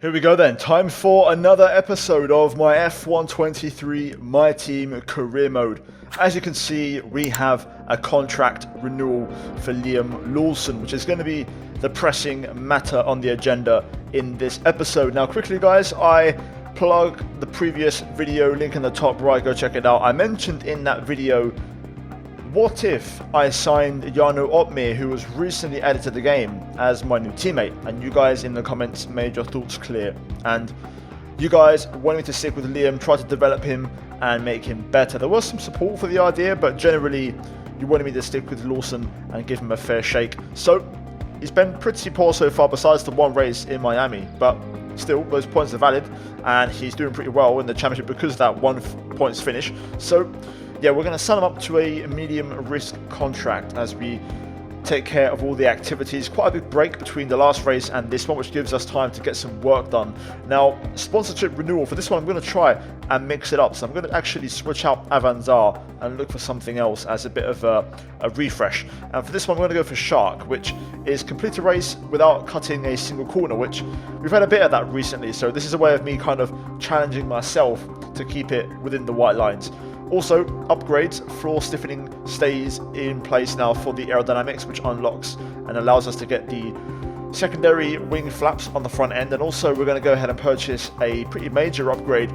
Here we go then, time for another episode of my F123 My Team Career Mode. As you can see, we have a contract renewal for Liam Lawson, which is going to be the pressing matter on the agenda in this episode. Now quickly guys, I plug the previous video, link in the top right, go check it out. I mentioned in that video, what if I signed Jarno Opmeer, who was recently added to the game, as my new teammate? And you guys in the comments made your thoughts clear. And you guys wanted me to stick with Liam, try to develop him and make him better. There was some support for the idea, but generally you wanted me to stick with Lawson and give him a fair shake. So he's been pretty poor so far besides the one race in Miami, but still those points are valid and he's doing pretty well in the championship because of that points finish. So yeah, we're going to sign him up to a medium risk contract as we take care of all the activities. Quite a big break between the last race and this one, which gives us time to get some work done. Now, sponsorship renewal for this one, I'm going to try and mix it up. So I'm going to actually switch out Avanzar and look for something else as a bit of a refresh. And for this one, I'm going to go for Shark, which is complete a race without cutting a single corner, which we've had a bit of that recently. So this is a way of me kind of challenging myself to keep it within the white lines. Also, upgrades, floor stiffening stays in place now for the aerodynamics, which unlocks and allows us to get the secondary wing flaps on the front end. And also, we're going to go ahead and purchase a pretty major upgrade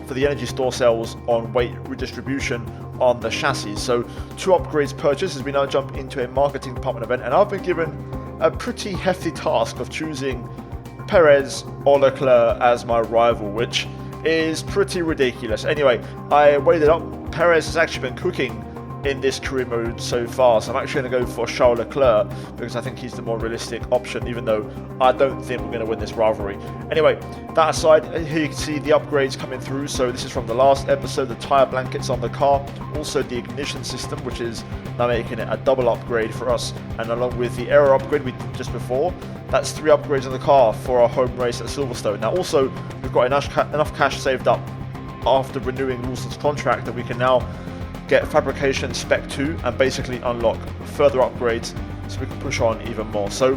for the energy store cells on weight redistribution on the chassis. So, 2 upgrades purchased as we now jump into a marketing department event. And I've been given a pretty hefty task of choosing Perez or Leclerc as my rival, which is pretty ridiculous. Anyway, I weighed it up. Perez has actually been cooking in this career mode so far, so I'm actually going to go for Charles Leclerc because I think he's the more realistic option, even though I don't think we're going to win this rivalry. Anyway, that aside, here you can see the upgrades coming through. So this is from the last episode, the tyre blankets on the car, also the ignition system, which is now making it a double upgrade for us, and along with the aero upgrade we did just before, that's 3 upgrades on the car for our home race at Silverstone. Now also, we've got enough cash saved up after renewing Lawson's contract that we can now get fabrication spec 2 and basically unlock further upgrades so we can push on even more. So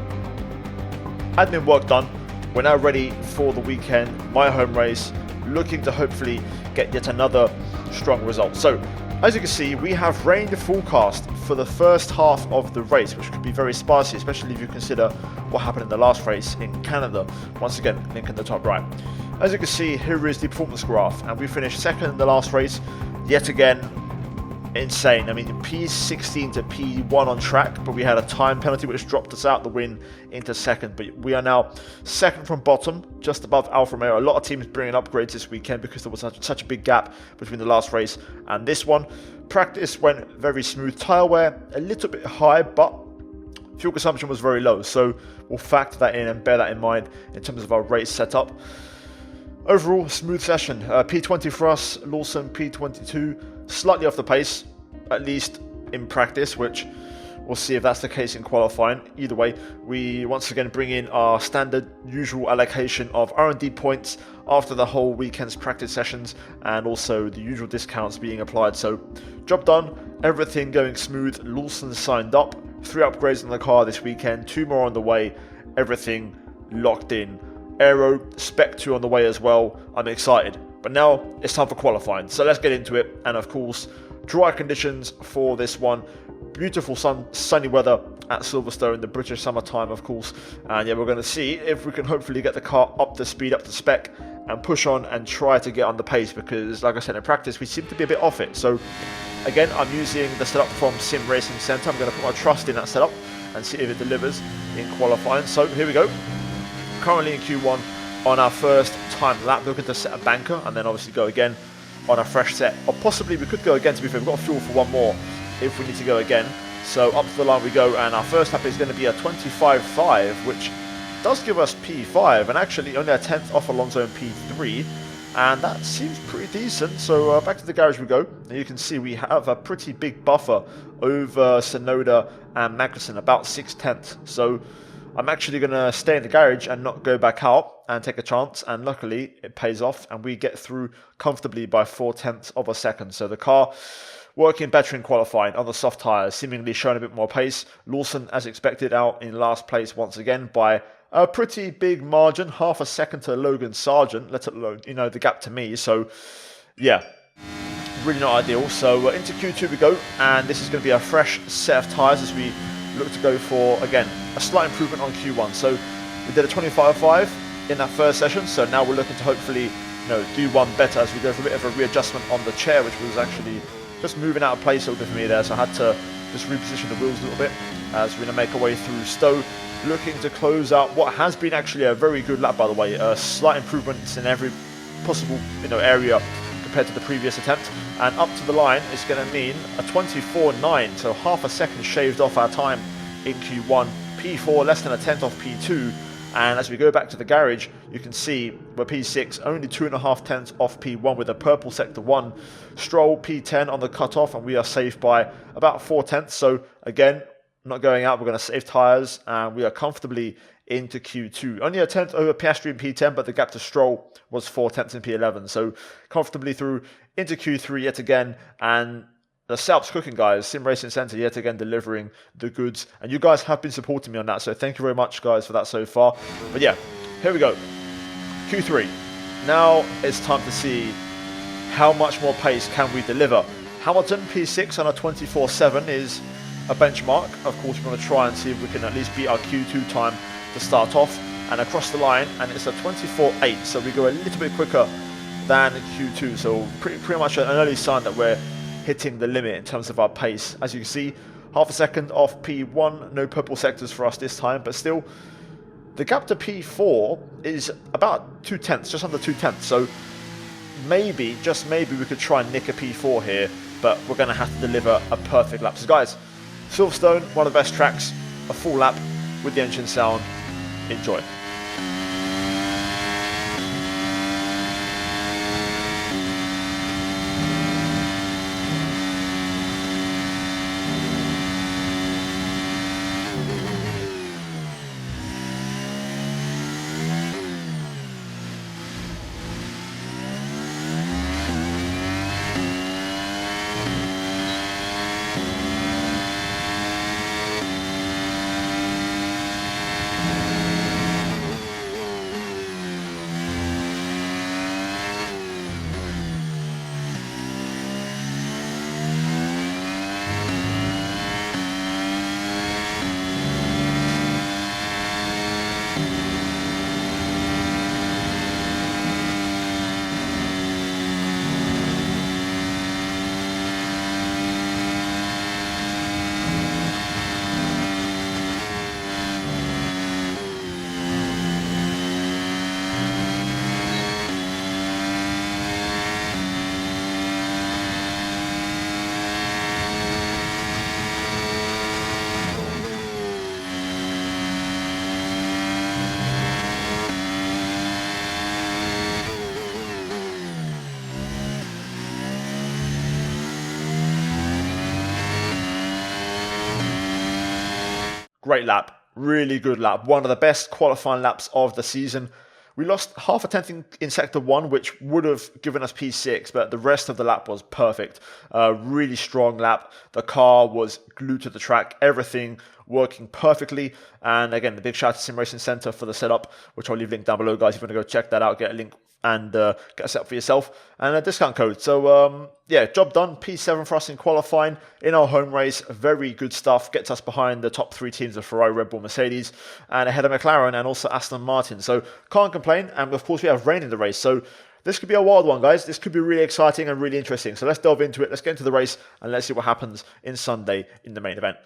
admin work done. We're now ready for the weekend, my home race, looking to hopefully get yet another strong result. So as you can see, we have rain forecast for the first half of the race, which could be very spicy, especially if you consider what happened in the last race in Canada. Once again, link in the top right. As you can see, here is the performance graph, and we finished second in the last race. Yet again, insane. I mean, P16 to P1 on track, but we had a time penalty which dropped us out the win into second. But we are now second from bottom, just above Alfa Romeo. A lot of teams bringing upgrades this weekend because there was such a big gap between the last race and this one. Practice went very smooth. Tyre wear a little bit high, but fuel consumption was very low. So we'll factor that in and bear that in mind in terms of our race setup. Overall, smooth session. P20 for us, Lawson P22, slightly off the pace, at least in practice, which we'll see if that's the case in qualifying. Either way, we once again bring in our standard usual allocation of R&D points after the whole weekend's practice sessions, and also the usual discounts being applied. So job done, everything going smooth. Lawson signed up, 3 upgrades on the car this weekend, 2 more on the way, everything locked in. Aero spec 2 on the way as well. I'm excited, but now it's time for qualifying, so let's get into it. And of course, dry conditions for this one. Beautiful sunny weather at Silverstone, the British summertime, of course. And yeah, we're going to see if we can hopefully get the car up to speed, up to spec, and push on and try to get on the pace, because like I said, in practice we seem to be a bit off it. So again, I'm using the setup from Sim Racing Centre. I'm going to put my trust in that setup and see if it delivers in qualifying. So here we go. Currently in Q1 on our first time lap, looking to set a banker and then obviously go again on a fresh set, or possibly we could go again. To be fair, we've got fuel for one more if we need to go again. So up to the line we go, and our first lap is going to be a 25.5, which does give us P5 and actually only a 10th off Alonso in P3, and that seems pretty decent. So back to the garage we go, and you can see we have a pretty big buffer over Sonoda and Magnussen, about 6/10. So I'm actually going to stay in the garage and not go back out and take a chance, and luckily it pays off and we get through comfortably by 0.4 of a second. So the car working better in qualifying on the soft tyres, seemingly showing a bit more pace. Lawson, as expected, out in last place once again by a pretty big margin, half a second to Logan Sargent, let alone, the gap to me. So, yeah, really not ideal. So into Q2 we go, and this is going to be a fresh set of tyres as we look to go for, again, a slight improvement on Q1. So we did a 25.5 in that first session, so now we're looking to hopefully do one better as we go for a bit of a readjustment on the chair, which was actually just moving out of place a little bit for me there, so I had to just reposition the wheels a little bit as we're going to make our way through Stowe, looking to close out what has been actually a very good lap, by the way. Slight improvements in every possible area compared to the previous attempt, and up to the line is going to mean a 24.9, so half a second shaved off our time in Q1, P4 less than a tenth off P2. And as we go back to the garage, you can see we're P6, only 2.5 tenths off P1 with a purple sector 1. Stroll P10 on the cutoff, and we are safe by about 4 tenths. So again, not going out, we're going to save tyres, and we are comfortably into Q2. Only a tenth over Piastri in P10, but the gap to Stroll was 4 tenths in P11. So comfortably through into Q3 yet again, and the setup's cooking, guys. Sim Racing Centre yet again delivering the goods, and you guys have been supporting me on that, so thank you very much, guys, for that so far. But yeah, here we go. Q3. Now it's time to see how much more pace can we deliver. Hamilton P6 on a 24.7 is a benchmark. Of course, we're going to try and see if we can at least beat our Q2 time to start off, and across the line, and it's a 24.8, so we go a little bit quicker than Q2, so pretty much an early sign that we're hitting the limit in terms of our pace. As you can see, half a second off P1, no purple sectors for us this time, but still the gap to P4 is about 2 tenths, just under 2 tenths, so maybe, just maybe, we could try and nick a P4 here, but we're going to have to deliver a perfect lap. So guys, Silverstone, one of the best tracks, a full lap with the engine sound. Enjoy. Great lap, really good lap, one of the best qualifying laps of the season. We lost half a tenth in sector 1, which would have given us P6, but the rest of the lap was perfect. Really strong lap. The car was glued to the track, everything working perfectly. And again, a big shout out to Sim Racing Centre for the setup, which I'll leave a link down below, guys, if you want to go check that out, get a link and get a set up for yourself, and a discount code. So yeah, job done. P7 for us in qualifying in our home race. Very good stuff. Gets us behind the top 3 teams of Ferrari, Red Bull, Mercedes, and ahead of McLaren and also Aston Martin. So can't complain. And of course we have rain in the race, so this could be a wild one, guys. This could be really exciting and really interesting. So let's delve into it. Let's get into the race and let's see what happens in Sunday in the main event.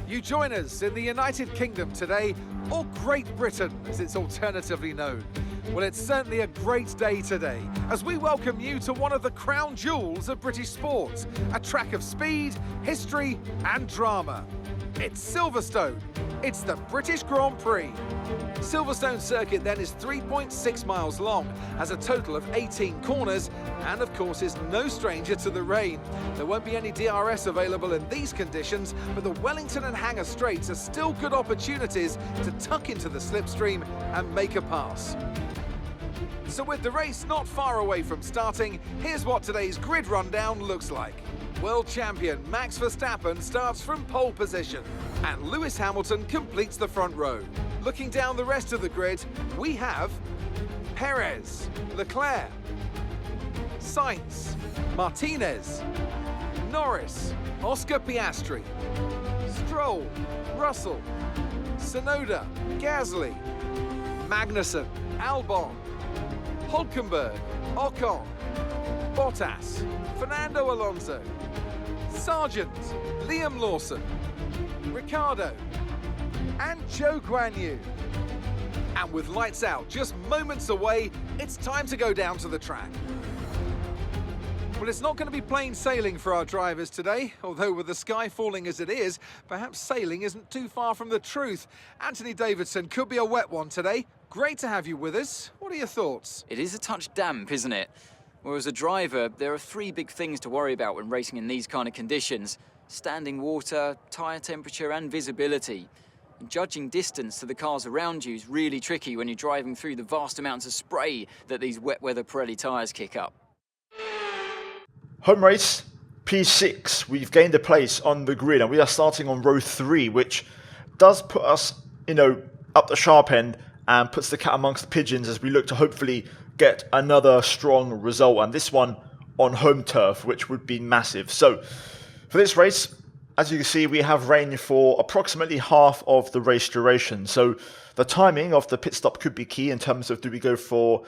You join us in the United Kingdom today, or Great Britain as it's alternatively known. Well, it's certainly a great day today as we welcome you to one of the crown jewels of British sport, a track of speed, history and drama. It's Silverstone. It's the British Grand Prix. Silverstone circuit then is 3.6 miles long, has a total of 18 corners, and of course is no stranger to the rain. There won't be any DRS available in these conditions, but the Wellington and Hangar straights are still good opportunities to tuck into the slipstream and make a pass. So with the race not far away from starting, here's what today's grid rundown looks like. World champion Max Verstappen starts from pole position and Lewis Hamilton completes the front row. Looking down the rest of the grid, we have Perez, Leclerc, Sainz, Martinez, Norris, Oscar Piastri, Stroll, Russell, Tsunoda, Gasly, Magnussen, Albon, Hulkenberg, Ocon, Bottas, Fernando Alonso, Sargent, Liam Lawson, Ricciardo, and Zhou Guanyu. And with lights out just moments away, it's time to go down to the track. Well, it's not going to be plain sailing for our drivers today, although with the sky falling as it is, perhaps sailing isn't too far from the truth. Anthony Davidson, could be a wet one today. Great to have you with us. What are your thoughts? It is a touch damp, isn't it? Well, as a driver, there are three big things to worry about when racing in these kind of conditions: standing water, tyre temperature and visibility. And judging distance to the cars around you is really tricky when you're driving through the vast amounts of spray that these wet weather Pirelli tyres kick up. Home race, P6. We've gained a place on the grid and we are starting on row 3, which does put us, up the sharp end and puts the cat amongst the pigeons as we look to hopefully get another strong result, and this one on home turf, which would be massive. So for this race, as you can see, we have rain for approximately half of the race duration. So the timing of the pit stop could be key in terms of, do we go for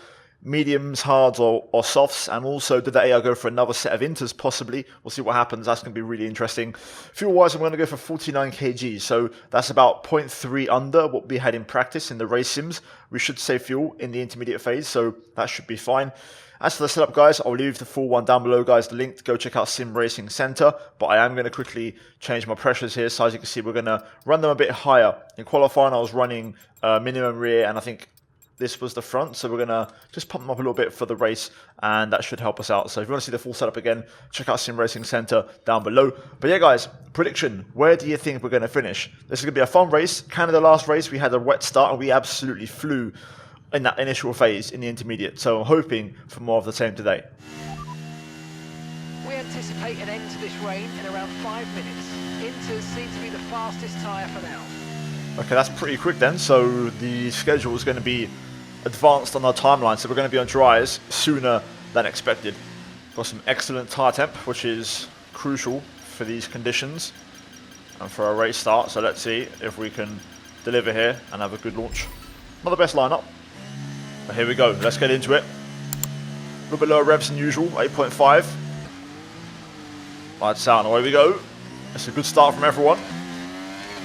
mediums, hards or softs, and also did the AI go for another set of inters possibly? We'll see what happens. That's going to be really interesting. Fuel wise, I'm going to go for 49 kg, so that's about 0.3 under what we had in practice in the race sims. We should save fuel in the intermediate phase, so that should be fine. As for the setup, guys, I'll leave the full one down below, guys, the link to go check out Sim Racing Center, but I am going to quickly change my pressures here. So as you can see, we're going to run them a bit higher. In qualifying, I was running minimum rear, and I think this was the front, so we're going to just pump them up a little bit for the race, and that should help us out. So if you want to see the full setup again, check out Sim Racing Center down below. But yeah, guys, prediction, where do you think we're going to finish? This is going to be a fun race. Kind of the last race, we had a wet start, and we absolutely flew in that initial phase in the intermediate. So I'm hoping for more of the same today. We anticipate an end to this rain in around 5 minutes. Inters seem to be the fastest tyre for now. Okay, that's pretty quick then. So the schedule is going to be advanced on our timeline, so we're going to be on dries sooner than expected. Got some excellent tyre temp, which is crucial for these conditions and for a race start. So let's see if we can deliver here and have a good launch. Not the best lineup, but here we go. Let's get into it. A little bit lower revs than usual, 8.5. Lights out and away we go. It's a good start from everyone.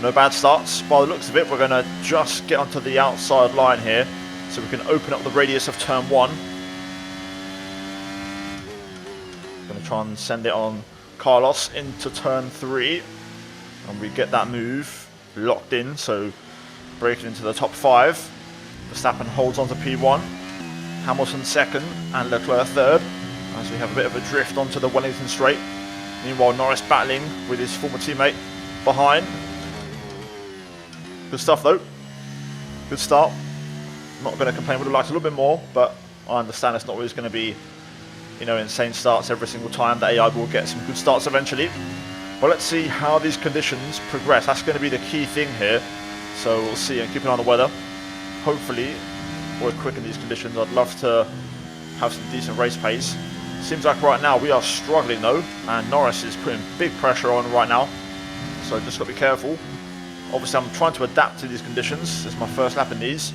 No bad starts. By the looks of it, we're going to just get onto the outside line here so we can open up the radius of turn 1. Going to try and send it on Carlos into turn 3. And we get that move locked in, so breaking into the top 5. Verstappen holds on to P1. Hamilton second and Leclerc third, as we have a bit of a drift onto the Wellington straight. Meanwhile, Norris battling with his former teammate behind. Good stuff though. Good start. Not going to complain. Would have liked a little bit more, but I understand it's not always going to be, insane starts every single time. The AI will get some good starts eventually. But let's see how these conditions progress. That's going to be the key thing here. So we'll see, and keep an eye on the weather. Hopefully, we're quick in these conditions. I'd love to have some decent race pace. Seems like right now we are struggling though, and Norris is putting big pressure on right now. So just got to be careful. Obviously, I'm trying to adapt to these conditions. This is my first lap in these.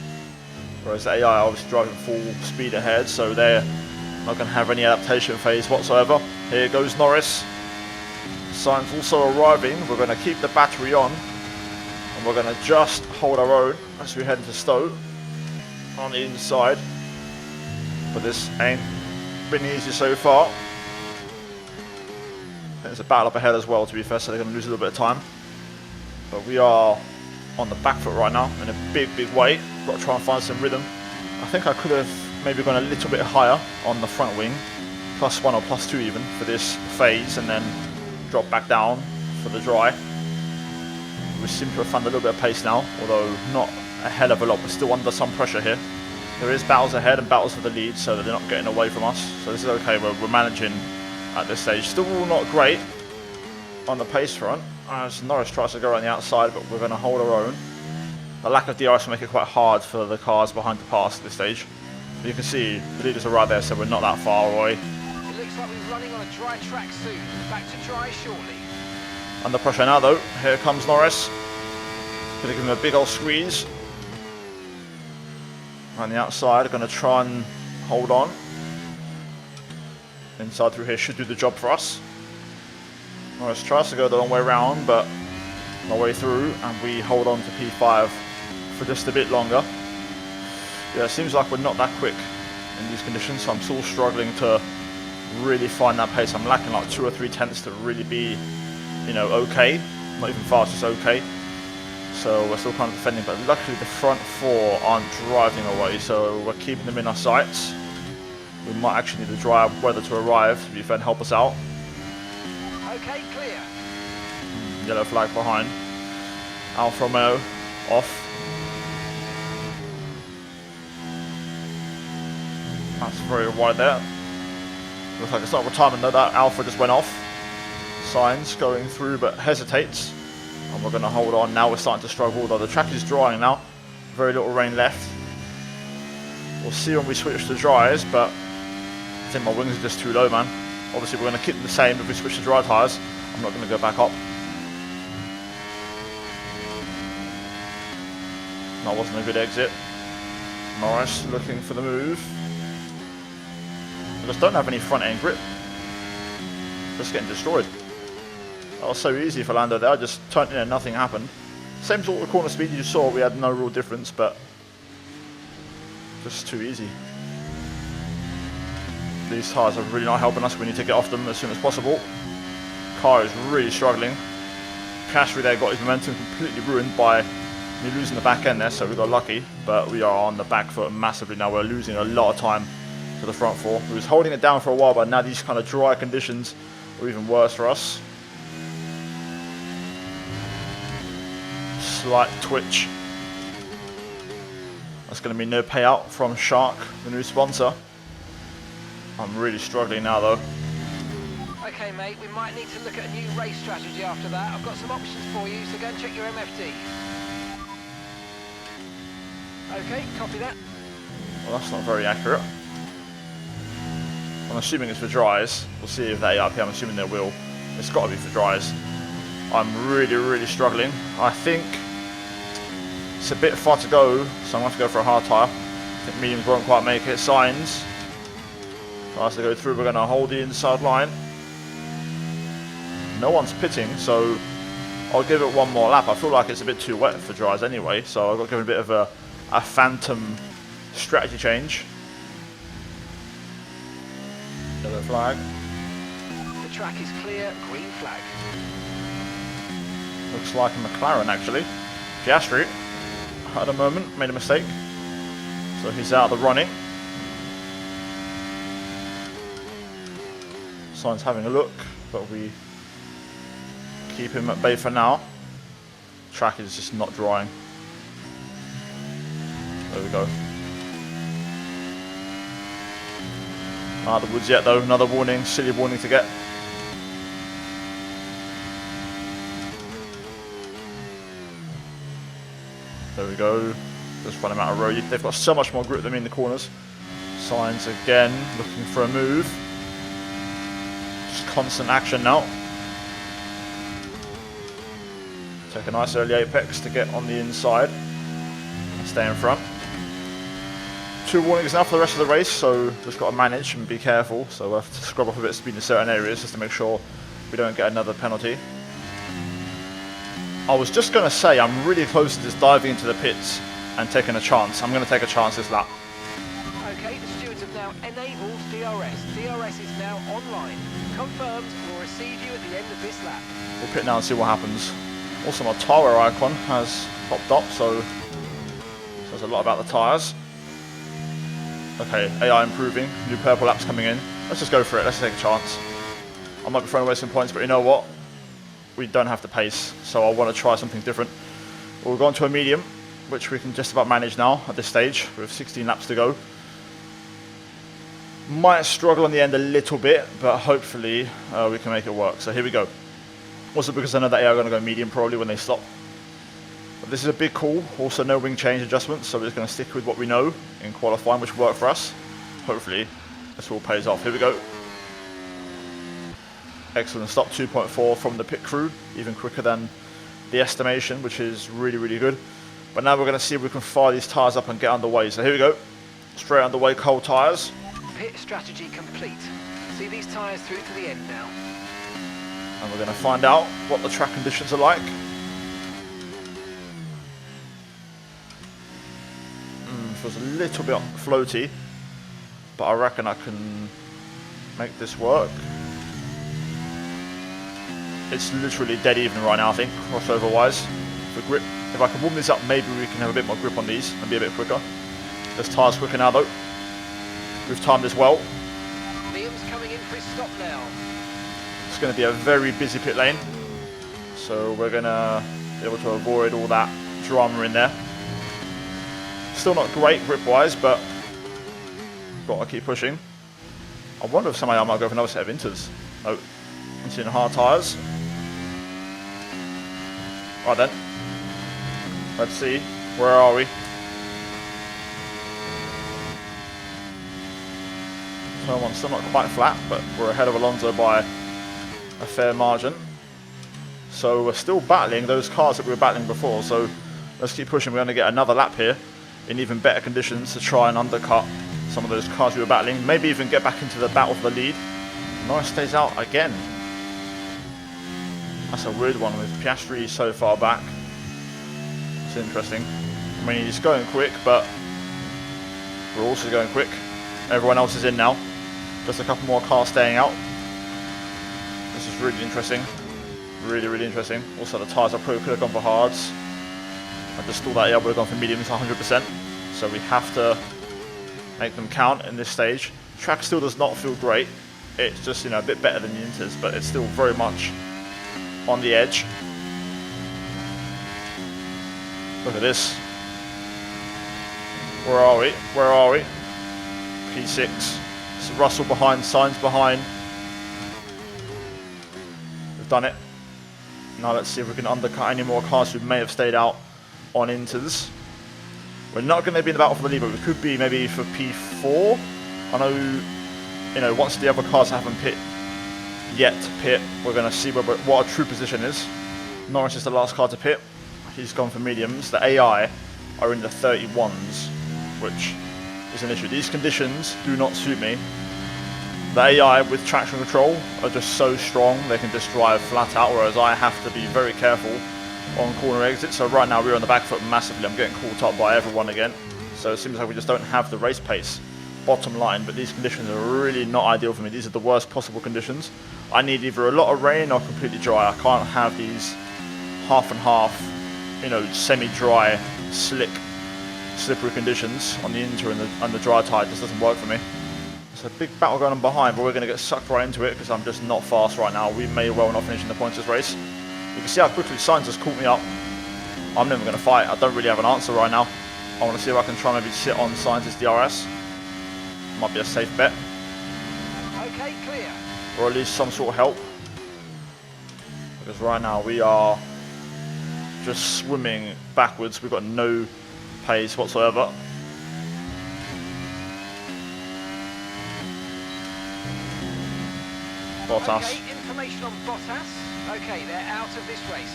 Whereas the AI are obviously driving full speed ahead, so they're not going to have any adaptation phase whatsoever. Here goes Norris. Sainz also arriving. We're going to keep the battery on, and we're going to just hold our own as we head into Stowe on the inside. But this ain't been easy so far. There's a battle up ahead as well, to be fair, so they're going to lose a little bit of time. But we are on the back foot right now in a big way. Got to try and find some rhythm. I think I could have maybe gone a little bit higher on the front wing, +1 or +2 even for this phase, and then drop back down for the dry. We seem to have found a little bit of pace now, although not a hell of a lot. We're still under some pressure here. There is battles ahead and battles for the lead, so that they're not getting away from us. So this is okay. We're managing at this stage. Still not great, on the pace front as Norris tries to go around the outside, but we're going to hold our own. The lack of DRS will make it quite hard for the cars behind to pass at this stage. But you can see the leaders are right there, so we're not that far away. It looks like we're running on a dry track soon. Back to dry shortly. Under pressure now though, here comes Norris. Gonna give him a big old squeeze. Around the outside, gonna try and hold on. Inside through here should do the job for us. Norris tries to go the long way around, but no way through, and we hold on to P5 for just a bit longer. Yeah, it seems like we're not that quick in these conditions, so I'm still struggling to really find that pace. I'm lacking like 2 or 3 tenths to really be, you know, okay. Not even fast, just okay. So we're still kind of defending, but luckily the front 4 aren't driving away, so we're keeping them in our sights. We might actually need the dry weather to arrive to be fair and help us out. Okay, clear. Yellow flag behind. Alfa Romeo off. That's very wide there. Looks like it's not retirement though, that Alfa just went off. Signs going through but hesitates. And we're going to hold on now. We're starting to struggle, although the track is drying now. Very little rain left. We'll see when we switch to dries, but I think my wings are just too low, man. Obviously we're going to keep them the same if we switch to dry tyres. I'm not going to go back up. That wasn't a good exit. Norris looking for the move. I just don't have any front end grip. Just getting destroyed. That was so easy for Lando there. I just turned in and nothing happened. Same sort of corner speed you just saw. We had no real difference, but just too easy. These tyres are really not helping us. We need to get off them as soon as possible. Car is really struggling. Piastri there got his momentum completely ruined by me losing the back end there, so we got lucky. But we are on the back foot massively now. We're losing a lot of time to the front 4. We was holding it down for a while, but now these kind of dry conditions are even worse for us. Slight twitch. That's going to be no payout from Shark, the new sponsor. I'm really struggling now though. Okay, mate, we might need to look at a new race strategy after that. I've got some options for you, so go and check your MFD. Okay, copy that. Well, that's not very accurate. I'm assuming it's for dries. We'll see if they up here. I'm assuming they will. It's got to be for dries. I'm really struggling. I think it's a bit far to go, so I'm going to have to go for a hard tyre. I think mediums won't quite make it. Signs. As they go through, we're going to hold the inside line. No one's pitting, so I'll give it one more lap. I feel like it's a bit too wet for dries anyway, so I've got to give it a bit of a phantom strategy change. Yellow flag. The track is clear, green flag. Looks like a McLaren actually. Piastri at a moment made a mistake, so he's out of the running. Sainz having a look, but we keep him at bay for now. Track is just not drying. There we go. Not out of the woods yet though. Another warning, silly warning to get. There we go. Just run him out of road. They've got so much more grip than me in the corners. Sainz again looking for a move. Just constant action now. Take a nice early apex to get on the inside and stay in front. 2 warnings now for the rest of the race, so just got to manage and be careful. So we'll have to scrub off a bit of speed in certain areas just to make sure we don't get another penalty. I was just going to say I'm really close to just diving into the pits and taking a chance. I'm going to take a chance this lap. Okay, the stewards have now enabled DRS. DRS is now online. Confirmed, we'll receive you at the end of this lap. We'll pit now and see what happens. Also, my tyre icon has popped up, so says a lot about the tyres. Okay, AI improving. New purple laps coming in. Let's just go for it. Let's take a chance. I might be throwing away some points, but you know what? We don't have to pace, so I want to try something different. We'll go on to a medium, which we can just about manage now at this stage with 16 laps to go. Might struggle on the end a little bit, but hopefully we can make it work. So here we go. Also because I know that they are going to go medium probably when they stop. But this is a big call. Also no wing change adjustments, so we're just going to stick with what we know in qualifying, which worked for us. Hopefully this all pays off. Here we go. Excellent stop, 2.4 from the pit crew, even quicker than the estimation, which is really, really good. But now we're going to see if we can fire these tyres up and get underway. So here we go. Straight underway, cold tyres. Pit strategy complete. See these tyres through to the end now. And we're going to find out what the track conditions are like. Feels a little bit floaty, but I reckon I can make this work. It's literally dead even right now, I think, crossover wise. For grip, if I can warm this up, maybe we can have a bit more grip on these and be a bit quicker. This tyre's quicker now though. We've timed this well. Liam's coming in for his stop now. It's going to be a very busy pit lane, so we're going to be able to avoid all that drama in there. Still not great grip wise, but got to keep pushing. I wonder if somehow I might go for another set of inters. Oh, into hard tyres. Right then, let's see, where are we? Turn one still not quite flat, but we're ahead of Alonso by a fair margin. So we're still battling those cars that we were battling before, so let's keep pushing. We're going to get another lap here in even better conditions to try and undercut some of those cars we were battling, maybe even get back into the battle for the lead. Norris stays out again. That's a weird one with Piastri so far back. It's interesting. I mean, he's going quick, but we're also going quick. Everyone else is in now. Just a couple more cars staying out. This is really interesting. Really, really interesting. Also, the tyres I probably could have gone for hards. I just thought that, yeah, we would have gone for mediums 100%. So we have to make them count in this stage. Track still does not feel great. It's just, you know, a bit better than the Inters, but it's still very much on the edge. Look at this. Where are we? Where are we? P6. So Russell behind, Sainz behind. We've done it. Now let's see if we can undercut any more cars who may have stayed out on Inters. We're not going to be in the battle for the lead, but we could be maybe for P4. I know, you know, once the other cars haven't yet to pit, we're going to see what our true position is. Norris is the last car to pit. He's gone for mediums. The AI are in the 31s, which is an issue. These conditions do not suit me. The AI with traction control are just so strong, they can just drive flat out, whereas I have to be very careful on corner exits. So right now we're on the back foot massively. I'm getting caught up by everyone again. So it seems like we just don't have the race pace, bottom line. But these conditions are really not ideal for me. These are the worst possible conditions. I need either a lot of rain or completely dry. I can't have these half and half, you know, semi-dry, slick, slippery conditions on the inter and the dry tyre. Just doesn't work for me. It's a big battle going on behind, but we're going to get sucked right into it because I'm just not fast right now. We may well not finish in the points of this race. You can see how quickly Sainz has caught me up. I'm never going to fight. I don't really have an answer right now. I want to see if I can try and maybe sit on Sainz's DRS. Might be a safe bet. Okay, clear. Or at least some sort of help. Because right now we are just swimming backwards. We've got no pace whatsoever. Bottas. Okay, information on Bottas. Okay, they're out of this race.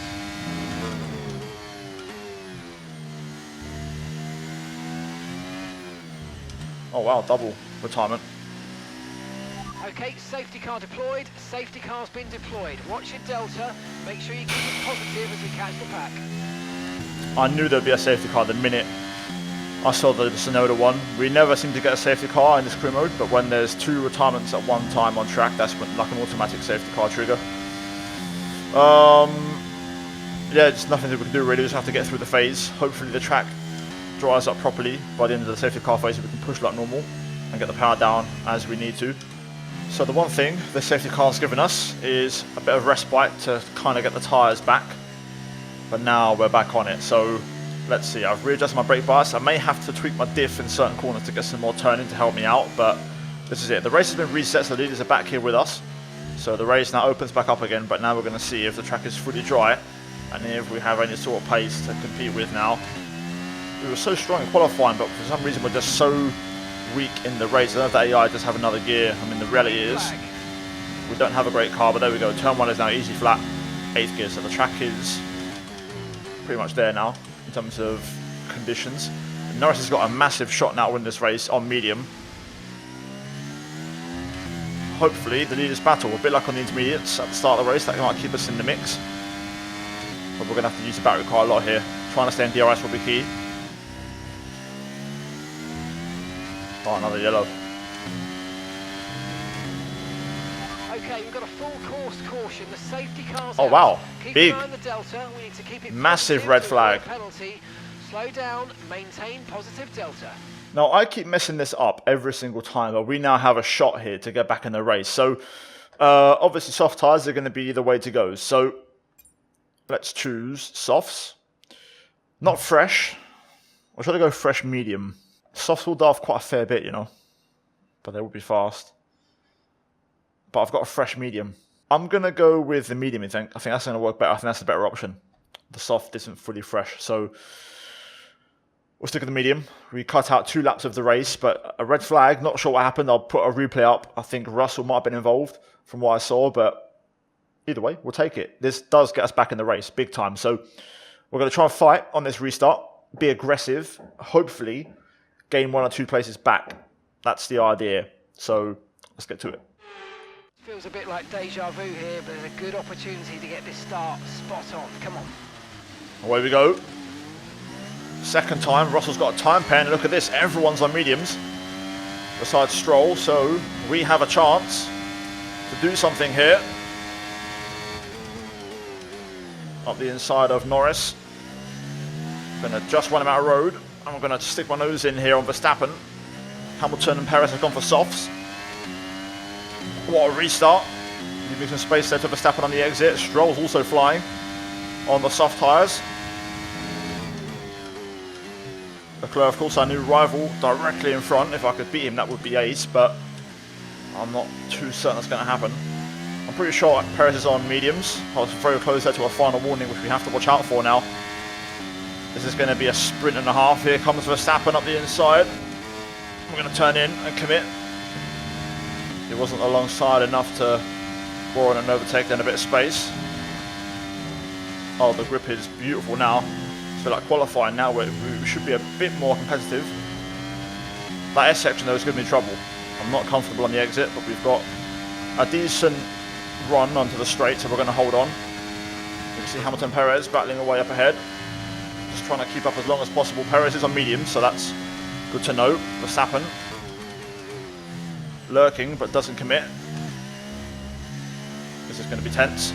Oh wow, double retirement. Okay, safety car deployed. Safety car's been deployed. Watch your delta. Make sure you keep it positive as we catch the pack. I knew there'd be a safety car the minute I saw the Tsunoda one. We never seem to get a safety car in this career mode, but when there's 2 retirements at one time on track, that's when, like an automatic safety car trigger. Yeah, just nothing that we can do really. We just have to get through the phase. Hopefully the track dries up properly by the end of the safety car phase so we can push like normal and get the power down as we need to. So the one thing the safety car's given us is a bit of respite to kind of get the tyres back. But now we're back on it. So let's see, I've readjusted my brake bias. I may have to tweak my diff in certain corners to get some more turning to help me out, but this is it. The race has been reset, so the leaders are back here with us. So the race now opens back up again, but now we're going to see if the track is fully dry and if we have any sort of pace to compete with now. We were so strong in qualifying, but for some reason we're just so weak in the race. I don't know if the AI just have another gear. I mean, the reality is we don't have a great car, but there we go. Turn 1 is now easy flat, 8th gear, so the track is pretty much there now in terms of conditions. Norris has got a massive shot now to win this race on medium. Hopefully the leaders battle, a bit like on the intermediates at the start of the race, that might keep us in the mix. But we're going to have to use the battery quite a lot here. Trying to stay in DRS will be key. Oh, another yellow. Okay, we've got a full course caution. The safety car's Oh out. wow, Keep big, an eye on the delta. We need to keep it massive positive red to flag. avoid a penalty. Slow down, maintain positive delta. Now I keep messing this up every single time, but we now have a shot here to get back in the race. So obviously soft tyres are going to be the way to go. So let's choose softs. Not fresh. Or should I go fresh medium? Softs will dive quite a fair bit, you know, but they will be fast. But I've got a fresh medium. I'm going to go with the medium, I think. I think that's going to work better. I think that's the better option. The soft isn't fully fresh, so we'll stick with the medium. We cut out 2 laps of the race, but a red flag, not sure what happened. I'll put a replay up. I think Russell might have been involved from what I saw, but either way, we'll take it. This does get us back in the race, big time. So we're going to try and fight on this restart, be aggressive, hopefully gain 1 or 2 places back. That's the idea. So let's get to it. Feels a bit like deja vu here, but there's a good opportunity to get this start spot on. Come on. Away we go. Second time, Russell's got a time pen. Look at this, everyone's on mediums besides Stroll, so we have a chance to do something here. Up the inside of Norris. Gonna just run him out of road. I'm gonna stick my nose in here on Verstappen. Hamilton and Perez have gone for softs. What a restart. Leaving some space there to Verstappen on the exit. Stroll's also flying on the soft tyres. Leclerc, of course, our new rival, directly in front. If I could beat him, that would be ace, but I'm not too certain that's going to happen. I'm pretty sure Perez is on mediums. I was very close there to a final warning, which we have to watch out for now. This is going to be a sprint and a half. Here comes Verstappen up the inside. We're going to turn in and commit. It wasn't alongside enough to warrant an overtake, then a bit of space. Oh, the grip is beautiful now. I feel like qualifying now, we should be a bit more competitive. That S section though is giving me trouble. I'm not comfortable on the exit, but we've got a decent run onto the straight, so we're going to hold on. You can see Hamilton Perez battling away up ahead. Just trying to keep up as long as possible. Perez is on medium, so that's good to know. Verstappen lurking, but doesn't commit. This is going to be tense.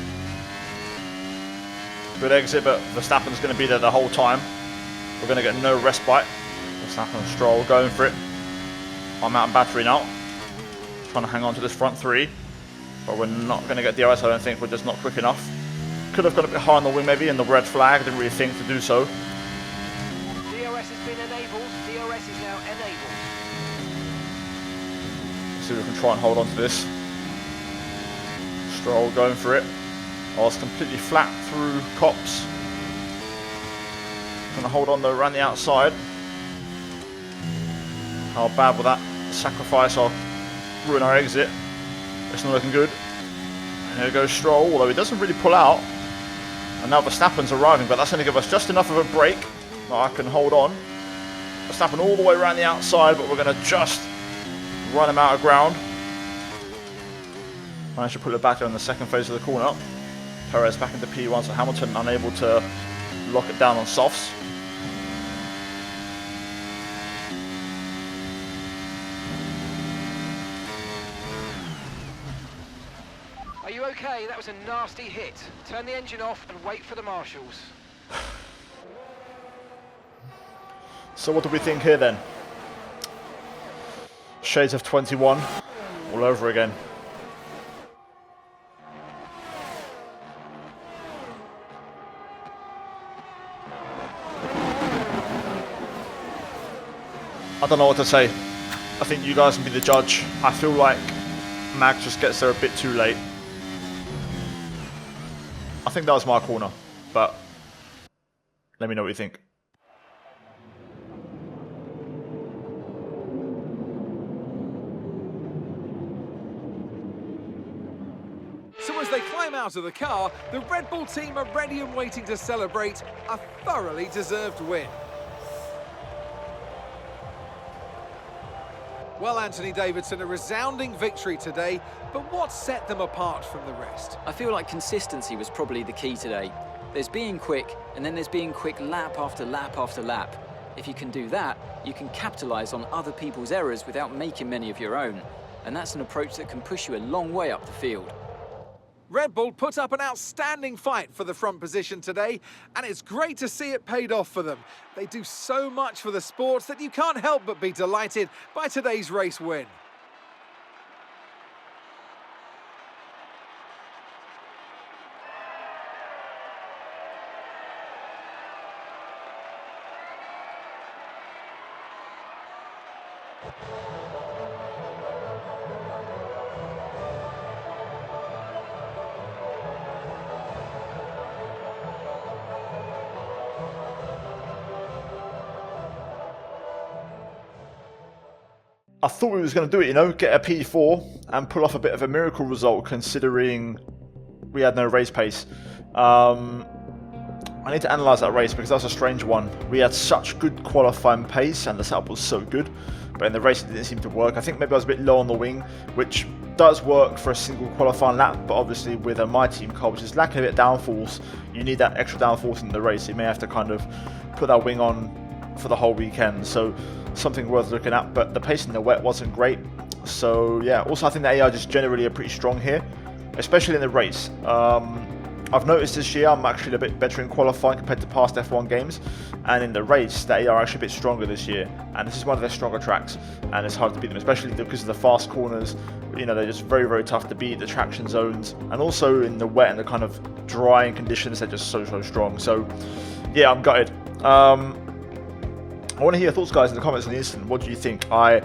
Good exit, but Verstappen's going to be there the whole time. We're going to get no respite. Verstappen and Stroll going for it. I'm out of battery now. Trying to hang on to this front 3. But we're not going to get DRS, I don't think. We're just not quick enough. Could have got a bit high on the wing maybe, and the red flag. Didn't really think to do so. DRS has been enabled. DRS is now enabled. See if we can try and hold on to this. Stroll going for it. I was completely flat through Cops. Gonna hold on though around the outside. How bad will that sacrifice or ruin our exit? It's not looking good. And here goes Stroll, although he doesn't really pull out. And now Verstappen's arriving, but that's going to give us just enough of a break that I can hold on. Verstappen all the way around the outside, but we're going to just run him out of ground. Managed to pull it back on the second phase of the corner. Perez back into P1, so Hamilton unable to lock it down on softs. Are you okay? That was a nasty hit. Turn the engine off and wait for the marshals. So what do we think here then? Shades of 21 all over again. I don't know what to say. I think you guys can be the judge. I feel like Max just gets there a bit too late. think that was my corner, but let me know what you think. So as they climb out of the car, the Red Bull team are ready and waiting to celebrate a thoroughly deserved win. Well, Anthony Davidson, a resounding victory today, but what set them apart from the rest? I feel like consistency was probably the key today. There's being quick, and then there's being quick lap after lap after lap. If you can do that, you can capitalise on other people's errors without making many of your own. And that's an approach that can push you a long way up the field. Red Bull put up an outstanding fight for the front position today, and it's great to see it paid off for them. They do so much for the sport that you can't help but be delighted by today's race win. I thought we was going to do it, you know, get a P4 and pull off a bit of a miracle result considering we had no race pace. I need to analyse that race because that's a strange one. We had such good qualifying pace and the setup was so good, but in the race it didn't seem to work. I think maybe I was a bit low on the wing, which does work for a single qualifying lap, but obviously with a My Team car, which is lacking a bit of downforce, you need that extra downforce in the race. You may have to kind of put that wing on for the whole weekend, so something worth looking at. But the pace in the wet wasn't great, so yeah. Also, I think the AI just generally are pretty strong here, especially in the race. I've noticed this year I'm actually a bit better in qualifying compared to past F1 games, and in the race the AI are actually a bit stronger this year, and this is one of their stronger tracks, and it's hard to beat them, especially because of the fast corners. You know, they're just very, very tough to beat, the traction zones, and also in the wet and the kind of drying conditions, they're just so strong. So yeah, I'm gutted. I want to hear your thoughts, guys, in the comments on the instant. What do you think? I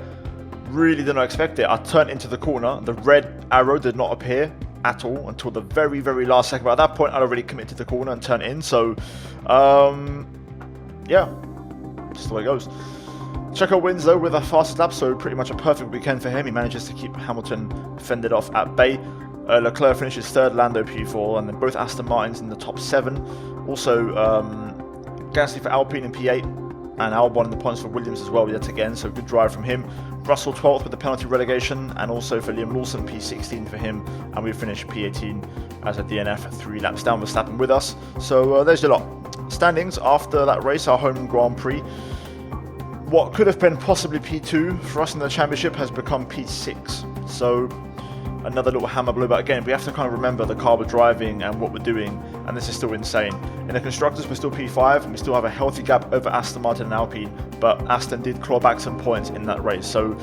really did not expect it. I turned into the corner. The red arrow did not appear at all until the very, very last second. But at that point, I'd already committed to the corner and turned in. So, yeah, just the way it goes. Checo wins, though, with a fastest lap, so pretty much a perfect weekend for him. He manages to keep Hamilton fended off at bay. Leclerc finishes third, Lando P4, and then both Aston Martins in the top 7. Also, Gasly for Alpine in P8. And Albon in the points for Williams as well yet again, so good drive from him. Russell 12th with the penalty relegation, and also for Liam Lawson P16 for him, and we finished P18 as a DNF 3 laps down, Verstappen with us. So there's your lot. Standings after that race, our home Grand Prix. What could have been possibly P2 for us in the championship has become P6. So another little hammer blow, but again, we have to kind of remember the car we're driving and what we're doing, and this is still insane. In the constructors, we're still P5, and we still have a healthy gap over Aston Martin and Alpine, but Aston did claw back some points in that race. So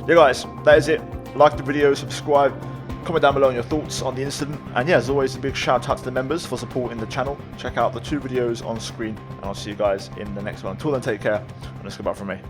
yeah, guys, that is it. Like the video, subscribe, comment down below on your thoughts on the incident, and yeah, as always, a big shout out to the members for supporting the channel. Check out the 2 videos on screen, and I'll see you guys in the next one. Until then, take care, and let's go back from me.